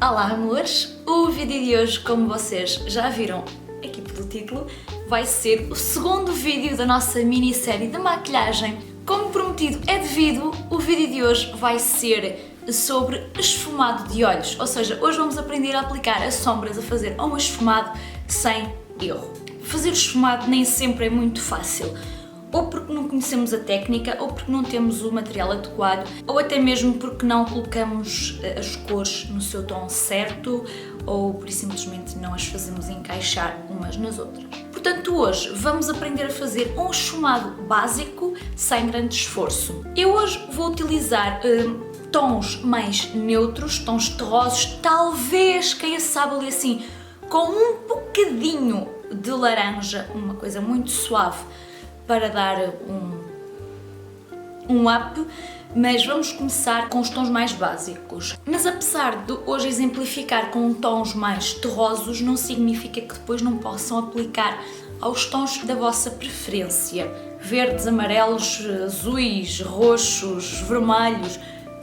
Olá amores! O vídeo de hoje, como vocês já viram aqui pelo título, vai ser o segundo vídeo da nossa minissérie de maquilhagem. Como prometido é devido, o vídeo de hoje vai ser sobre esfumado de olhos, ou seja, hoje vamos aprender a aplicar as sombras, a fazer um esfumado sem erro. Fazer esfumado nem sempre é muito fácil, ou porque não conhecemos a técnica, ou porque não temos o material adequado, ou até mesmo porque não colocamos as cores no seu tom certo, ou por simplesmente não as fazemos encaixar umas nas outras. Portanto, hoje vamos aprender a fazer um esfumado básico sem grande esforço. Eu hoje vou utilizar tons mais neutros, tons terrosos, talvez, quem sabe ali assim, com um bocadinho de laranja, uma coisa muito suave, para dar um up, mas vamos começar com os tons mais básicos. Mas apesar de hoje exemplificar com tons mais terrosos, não significa que depois não possam aplicar aos tons da vossa preferência. Verdes, amarelos, azuis, roxos, vermelhos,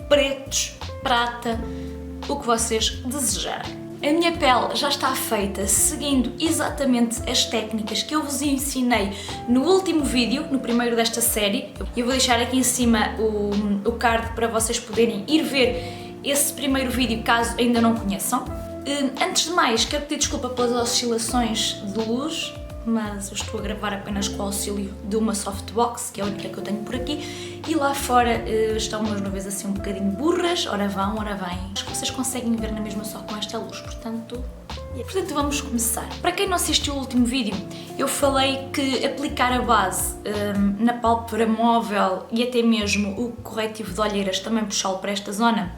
pretos, prata, o que vocês desejarem. A minha pele já está feita seguindo exatamente as técnicas que eu vos ensinei no último vídeo, no primeiro desta série. Eu vou deixar aqui em cima o card para vocês poderem ir ver esse primeiro vídeo, caso ainda não conheçam. Antes de mais, quero pedir desculpa pelas oscilações de luz, mas eu estou a gravar apenas com o auxílio de uma softbox, que é a única que eu tenho por aqui, e lá fora estão umas nuvens assim um bocadinho burras, ora vão, ora vêm. Acho que vocês conseguem ver na mesma só com esta luz, portanto vamos começar. Para quem não assistiu o último vídeo, eu falei que aplicar a base na pálpebra móvel e até mesmo o corretivo de olheiras, também puxá-lo para esta zona,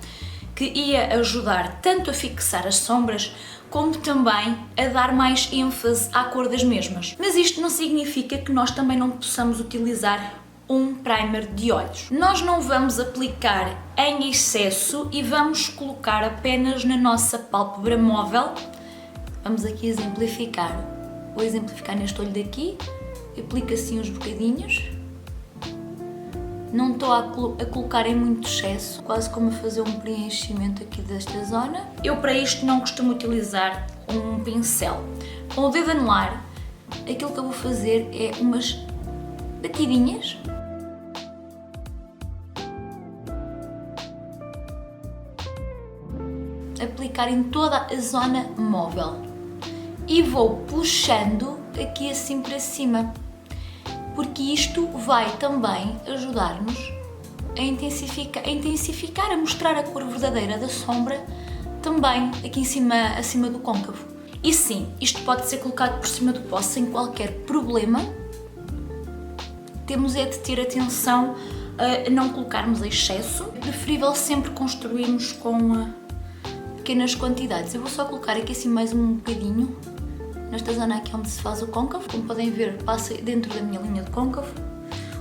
que ia ajudar tanto a fixar as sombras, como também a dar mais ênfase à cor das mesmas. Mas isto não significa que nós também não possamos utilizar um primer de olhos. Nós não vamos aplicar em excesso e vamos colocar apenas na nossa pálpebra móvel. Vamos aqui exemplificar. Vou exemplificar neste olho daqui, aplico assim uns bocadinhos. Não estou a colocar em muito excesso, quase como a fazer um preenchimento aqui desta zona. Eu para isto não costumo utilizar um pincel. Com o dedo anular, aquilo que eu vou fazer é umas batidinhas. Aplicar em toda a zona móvel. E vou puxando aqui assim para cima, porque isto vai também ajudar-nos a intensificar, a mostrar a cor verdadeira da sombra também aqui em cima, acima do côncavo. E sim, isto pode ser colocado por cima do pó sem qualquer problema. Temos é de ter atenção a não colocarmos excesso. É preferível sempre construirmos com pequenas quantidades. Eu vou só colocar aqui assim mais um bocadinho, nesta zona aqui onde se faz o côncavo. Como podem ver, passa dentro da minha linha de côncavo,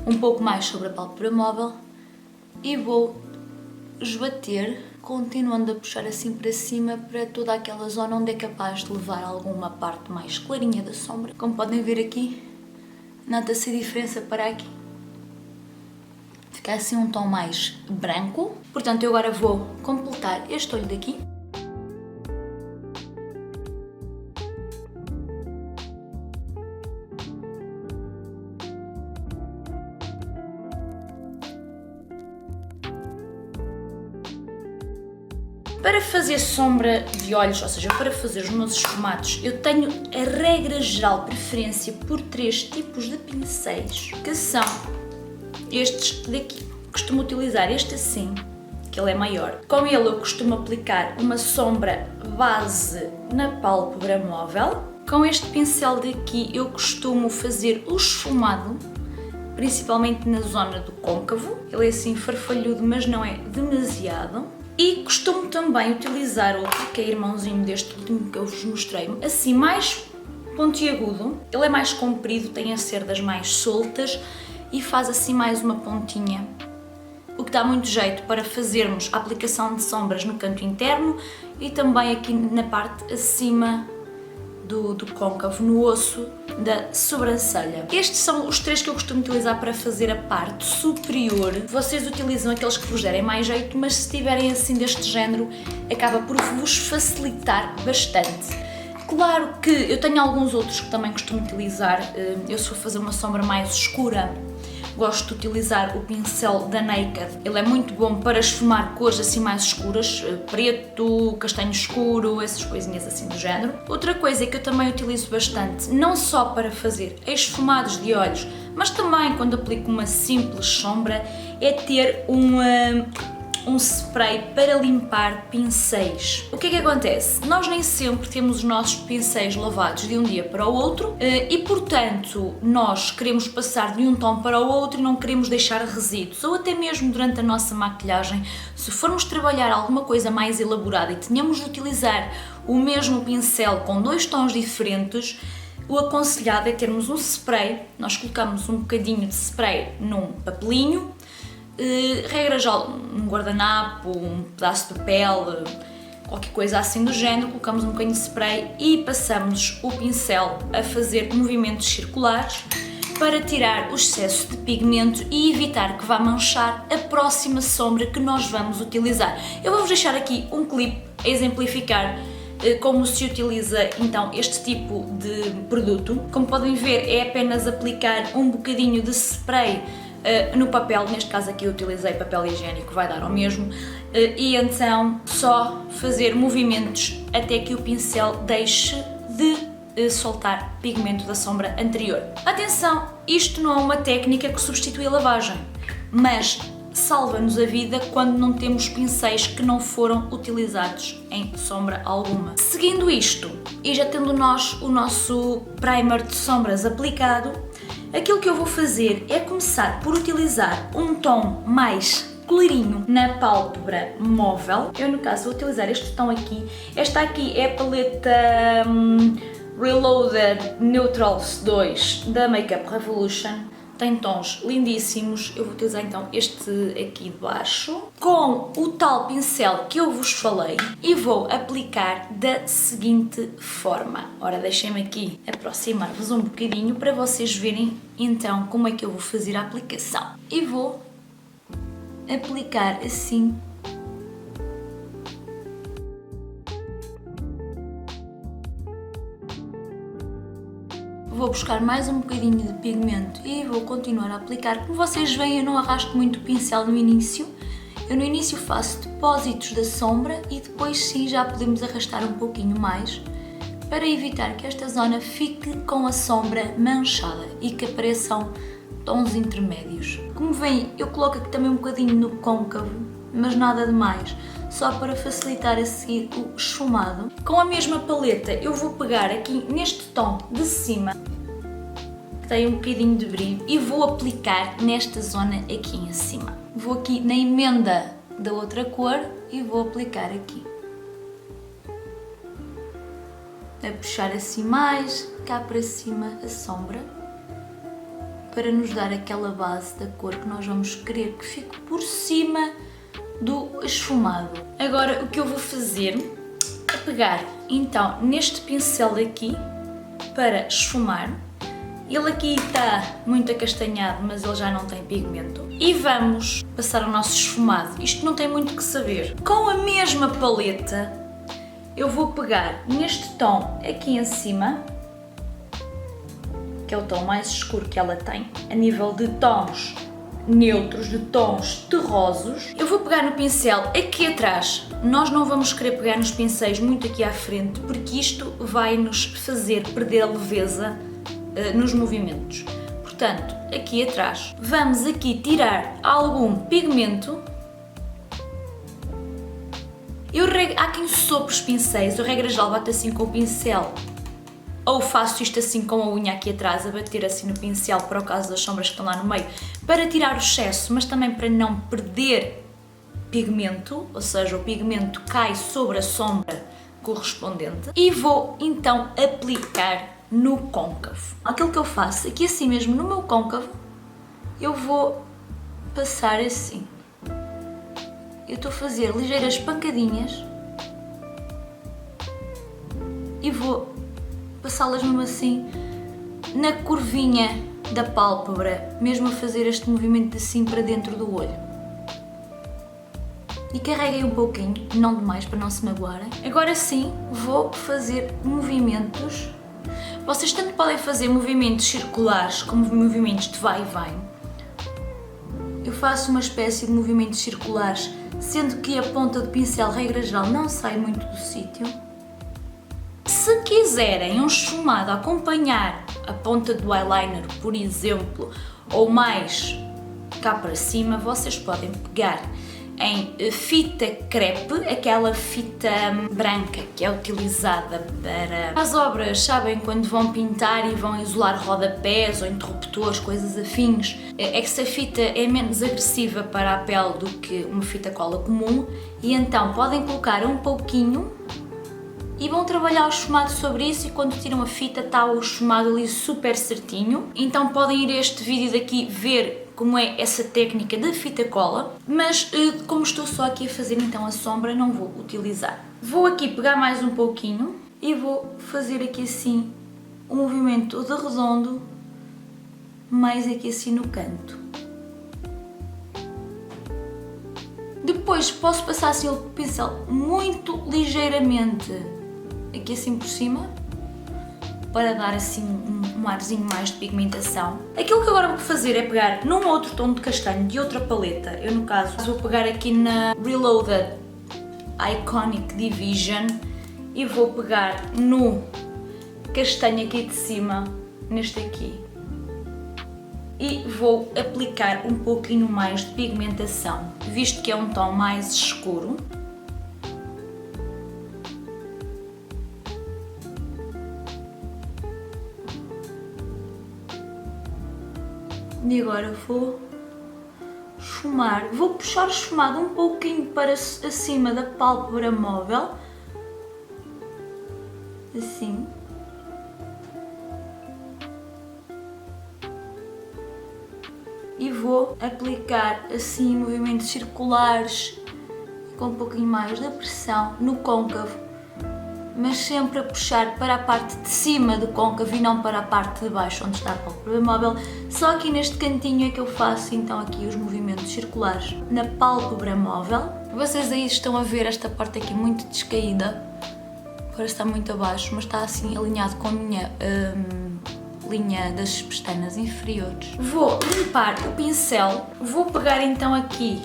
um pouco mais sobre a pálpebra móvel, e vou esbater, continuando a puxar assim para cima, para toda aquela zona onde é capaz de levar alguma parte mais clarinha da sombra. Como podem ver aqui, nota-se a diferença para aqui. Fica assim um tom mais branco. Portanto, eu agora vou completar este olho daqui. Para fazer sombra de olhos, ou seja, para fazer os meus esfumados, eu tenho a regra geral preferência por 3 tipos de pincéis, que são estes daqui. Costumo utilizar este assim, que ele é maior. Com ele eu costumo aplicar uma sombra base na pálpebra móvel. Com este pincel daqui eu costumo fazer o esfumado, principalmente na zona do côncavo. Ele é assim farfalhudo, mas não é demasiado. E costumo também utilizar outro, que é irmãozinho deste último que eu vos mostrei, assim mais pontiagudo. Ele é mais comprido, tem as cerdas mais soltas e faz assim mais uma pontinha, o que dá muito jeito para fazermos a aplicação de sombras no canto interno e também aqui na parte acima do côncavo, no osso da sobrancelha. Estes são os 3 que eu costumo utilizar para fazer a parte superior. Vocês utilizam aqueles que vos derem mais jeito, mas se tiverem assim deste género, acaba por vos facilitar bastante. Claro que eu tenho alguns outros que também costumo utilizar. Eu, se for fazer uma sombra mais escura, gosto de utilizar o pincel da Naked. Ele é muito bom para esfumar cores assim mais escuras, preto, castanho escuro, essas coisinhas assim do género. Outra coisa que eu também utilizo bastante, não só para fazer esfumados de olhos, mas também quando aplico uma simples sombra, é ter um spray para limpar pincéis. O que é que acontece? Nós nem sempre temos os nossos pincéis lavados de um dia para o outro e, portanto, nós queremos passar de um tom para o outro e não queremos deixar resíduos, ou até mesmo durante a nossa maquilhagem, se formos trabalhar alguma coisa mais elaborada e tenhamos de utilizar o mesmo pincel com 2 tons diferentes, o aconselhado é termos um spray. Nós colocamos um bocadinho de spray num papelinho, regra geral, um guardanapo, um pedaço de papel, qualquer coisa assim do género, colocamos um bocadinho de spray e passamos o pincel a fazer movimentos circulares para tirar o excesso de pigmento e evitar que vá manchar a próxima sombra que nós vamos utilizar. Eu vou-vos deixar aqui um clipe a exemplificar como se utiliza então este tipo de produto. Como podem ver, é apenas aplicar um bocadinho de spray no papel, neste caso aqui eu utilizei papel higiênico, vai dar ao mesmo, e então só fazer movimentos até que o pincel deixe de soltar pigmento da sombra anterior. Atenção, isto não é uma técnica que substitui a lavagem, mas salva-nos a vida quando não temos pincéis que não foram utilizados em sombra alguma. Seguindo isto, e já tendo nós o nosso primer de sombras aplicado, aquilo que eu vou fazer é começar por utilizar um tom mais clarinho na pálpebra móvel. Eu, no caso, vou utilizar este tom aqui. Esta aqui é a paleta Reloaded Neutrals 2 da Makeup Revolution. Tem tons lindíssimos. Eu vou utilizar então este aqui de baixo com o tal pincel que eu vos falei e vou aplicar da seguinte forma. Ora, deixem-me aqui aproximar-vos um bocadinho para vocês verem então como é que eu vou fazer a aplicação. E vou aplicar assim . Vou buscar mais um bocadinho de pigmento e vou continuar a aplicar. Como vocês veem, eu não arrasto muito o pincel no início. Eu no início faço depósitos da sombra e depois sim já podemos arrastar um pouquinho mais para evitar que esta zona fique com a sombra manchada e que apareçam tons intermédios. Como veem, eu coloco aqui também um bocadinho no côncavo, mas nada de mais, só para facilitar a seguir o esfumado. Com a mesma paleta eu vou pegar aqui neste tom de cima, que tem um bocadinho de brilho, e vou aplicar nesta zona aqui em cima. Vou aqui na emenda da outra cor e vou aplicar aqui. A puxar assim mais, cá para cima a sombra, para nos dar aquela base da cor que nós vamos querer que fique por cima do esfumado. Agora o que eu vou fazer é pegar então neste pincel aqui para esfumar. Ele aqui está muito acastanhado, mas ele já não tem pigmento. E vamos passar o nosso esfumado. Isto não tem muito que saber. Com a mesma paleta eu vou pegar neste tom aqui em cima, que é o tom mais escuro que ela tem, a nível de tons neutros, de tons terrosos. Eu vou pegar no pincel aqui atrás. Nós não vamos querer pegar nos pincéis muito aqui à frente, porque isto vai nos fazer perder a leveza nos movimentos. Portanto, aqui atrás vamos aqui tirar algum pigmento. Há quem sopre os pincéis, eu regra geral bato assim com o pincel, ou faço isto assim com a unha aqui atrás, a bater assim no pincel para o caso das sombras que estão lá no meio, para tirar o excesso, mas também para não perder pigmento, ou seja, o pigmento cai sobre a sombra correspondente. E vou então aplicar no côncavo. Aquilo que eu faço aqui assim mesmo no meu côncavo, eu vou passar assim. Eu estou a fazer ligeiras pancadinhas e vou passá-las mesmo assim na curvinha da pálpebra, mesmo a fazer este movimento de assim para dentro do olho. E carreguem um pouquinho, não demais para não se magoarem. Agora sim, vou fazer movimentos. Vocês tanto podem fazer movimentos circulares como movimentos de vai e vem. Eu faço uma espécie de movimentos circulares, sendo que a ponta do pincel, regra geral, não sai muito do sítio. Se quiserem um esfumado a acompanhar a ponta do eyeliner, por exemplo, ou mais cá para cima, vocês podem pegar em fita crepe, aquela fita branca que é utilizada para as obras, sabem, quando vão pintar e vão isolar rodapés ou interruptores, coisas afins. Essa fita é menos agressiva para a pele do que uma fita cola comum e então podem colocar um pouquinho e vão trabalhar o esfumado sobre isso, e quando tiram a fita está o esfumado ali super certinho. Então podem ir a este vídeo daqui ver como é essa técnica da fita cola, mas como estou só aqui a fazer então a sombra, não vou utilizar. Vou aqui pegar mais um pouquinho e vou fazer aqui assim um movimento de redondo, mais aqui assim no canto. Depois posso passar assim o pincel muito ligeiramente aqui assim por cima, para dar assim um arzinho mais de pigmentação. Aquilo que agora vou fazer é pegar num outro tom de castanho de outra paleta. Eu no caso vou pegar aqui na Reloaded Iconic Division e vou pegar no castanho aqui de cima, neste aqui. E vou aplicar um pouquinho mais de pigmentação, visto que é um tom mais escuro. E agora vou esfumar, vou puxar o esfumado um pouquinho para acima da pálpebra móvel, assim. E vou aplicar assim movimentos circulares, com um pouquinho mais de pressão no côncavo, mas sempre a puxar para a parte de cima do côncavo e não para a parte de baixo onde está a pálpebra móvel. Só aqui neste cantinho é que eu faço então aqui os movimentos circulares na pálpebra móvel. Vocês aí estão a ver esta parte aqui muito descaída, parece estar muito abaixo, mas está assim alinhado com a minha linha das pestanas inferiores. Vou limpar o pincel, vou pegar então aqui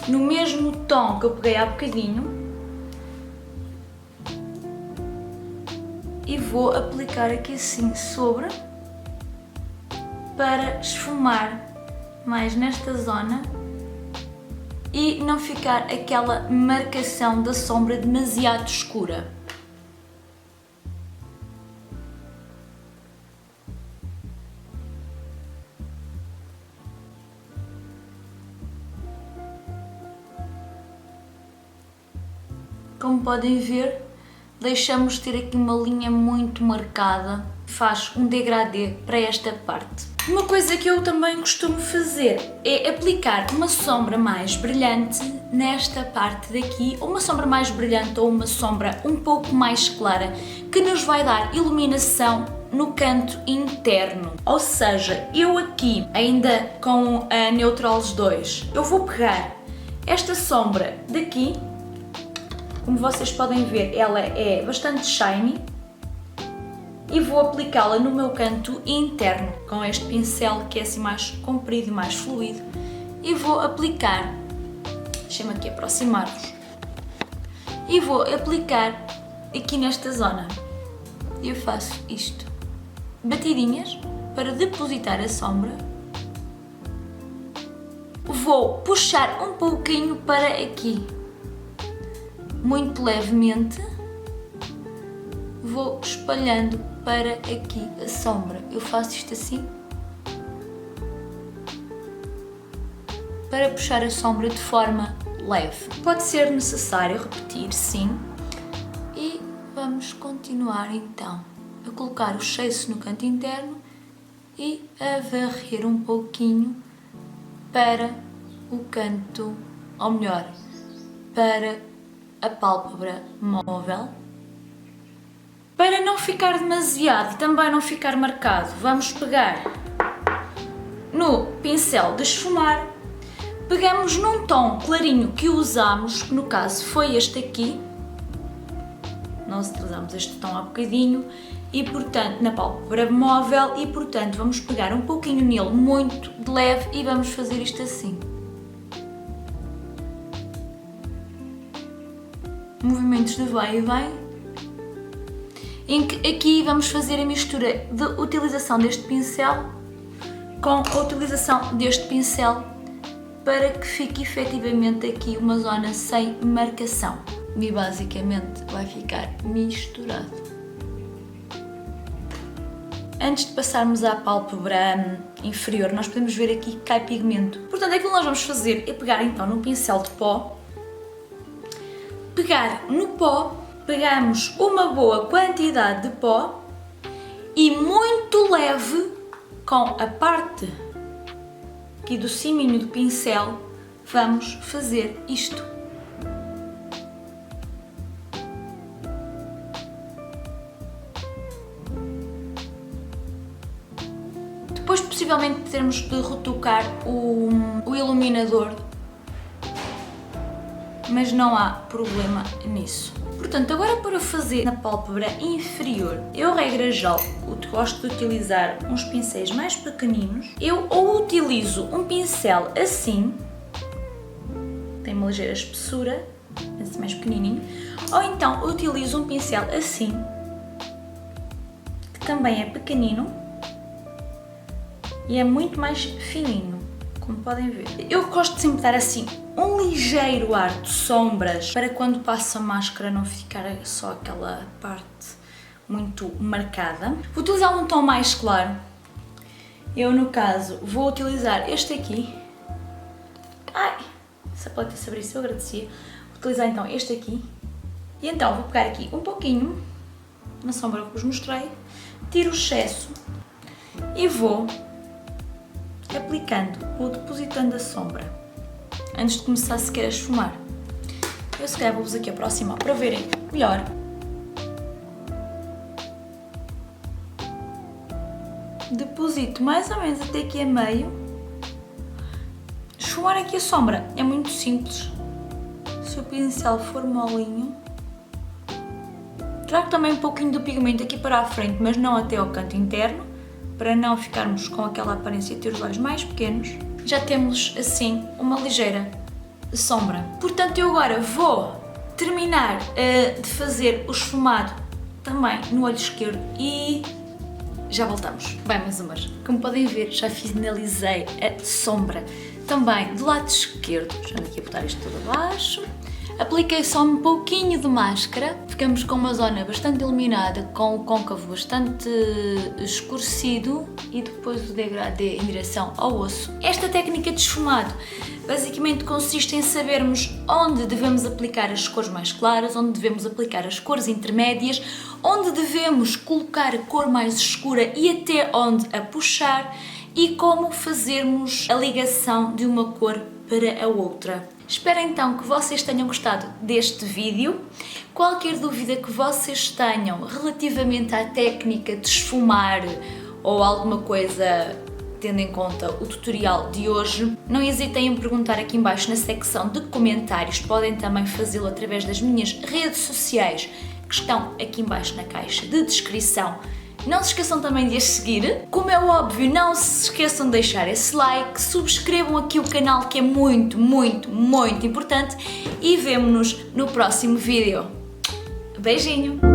no mesmo tom que eu peguei há bocadinho e vou aplicar aqui assim sobre, para esfumar mais nesta zona e não ficar aquela marcação da sombra demasiado escura. Como podem ver, deixamos ter aqui uma linha muito marcada, faz um degradê para esta parte. Uma coisa que eu também costumo fazer é aplicar uma sombra mais brilhante nesta parte daqui, ou uma sombra mais brilhante ou uma sombra um pouco mais clara, que nos vai dar iluminação no canto interno. Ou seja, eu aqui, ainda com a Neutrals 2, eu vou pegar esta sombra daqui. Como vocês podem ver, ela é bastante shiny e vou aplicá-la no meu canto interno com este pincel que é assim mais comprido e mais fluido, e vou aplicar, deixem-me aqui aproximar-vos, e vou aplicar aqui nesta zona. Eu faço isto, batidinhas para depositar a sombra, vou puxar um pouquinho para aqui, muito levemente, vou espalhando para aqui a sombra. Eu faço isto assim, para puxar a sombra de forma leve. Pode ser necessário repetir, sim. E vamos continuar então a colocar o cheiço no canto interno e a varrer um pouquinho para o canto, ou melhor, para a pálpebra móvel. Para não ficar demasiado e também não ficar marcado, vamos pegar no pincel de esfumar, pegamos num tom clarinho que usamos, que no caso foi este aqui, nós utilizamos este tom há bocadinho, e portanto na pálpebra móvel, e portanto vamos pegar um pouquinho nele, muito de leve, e vamos fazer isto assim. Movimentos de vai e vem, em que aqui vamos fazer a mistura de utilização deste pincel com a utilização deste pincel para que fique efetivamente aqui uma zona sem marcação. E basicamente vai ficar misturado. Antes de passarmos à pálpebra inferior, nós podemos ver aqui que cai pigmento. Portanto, aquilo que nós vamos fazer é pegar então num pincel de pó, pegar no pó, pegamos uma boa quantidade de pó e muito leve com a parte aqui do ciminho do pincel, vamos fazer isto. Depois possivelmente teremos de retocar o iluminador, mas não há problema nisso. Portanto, agora para fazer na pálpebra inferior, eu regra geral gosto de utilizar uns pincéis mais pequeninos. Eu ou utilizo um pincel assim, tem uma ligeira espessura, esse mais pequenininho, ou então utilizo um pincel assim, que também é pequenino e é muito mais fininho, como podem ver. Eu gosto de sempre dar assim um ligeiro ar de sombras para quando passo a máscara não ficar só aquela parte muito marcada. Vou utilizar um tom mais claro. Eu no caso vou utilizar este aqui. Ai, se a paleta se abrisse eu agradecia. Vou utilizar então este aqui. E então vou pegar aqui um pouquinho na sombra que vos mostrei, tiro o excesso e vou aplicando ou depositando a sombra antes de começar sequer a esfumar. Eu se calhar vou-vos aqui aproximar para verem melhor. Deposito mais ou menos até aqui a meio. Esfumar aqui a sombra é muito simples. Se o pincel for molinho, trago também um pouquinho do pigmento aqui para a frente, mas não até ao canto interno, para não ficarmos com aquela aparência de ter os olhos mais pequenos. Já temos assim uma ligeira sombra. Portanto, eu agora vou terminar de fazer o esfumado também no olho esquerdo e já voltamos. Bem, meus amores, como podem ver, já finalizei a sombra também do lado esquerdo. Já ando aqui a botar isto tudo abaixo. Apliquei só um pouquinho de máscara, ficamos com uma zona bastante iluminada, com o côncavo bastante escurecido e depois o degradê em direção ao osso. Esta técnica de esfumado basicamente consiste em sabermos onde devemos aplicar as cores mais claras, onde devemos aplicar as cores intermédias, onde devemos colocar a cor mais escura e até onde a puxar e como fazermos a ligação de uma cor para a outra. Espero então que vocês tenham gostado deste vídeo. Qualquer dúvida que vocês tenham relativamente à técnica de esfumar ou alguma coisa tendo em conta o tutorial de hoje, não hesitem em perguntar aqui em baixo na secção de comentários. Podem também fazê-lo através das minhas redes sociais que estão aqui em baixo na caixa de descrição. Não se esqueçam também de as seguir. Como é óbvio, não se esqueçam de deixar esse like, subscrevam aqui o canal que é muito, muito, muito importante e vemo-nos no próximo vídeo. Beijinho!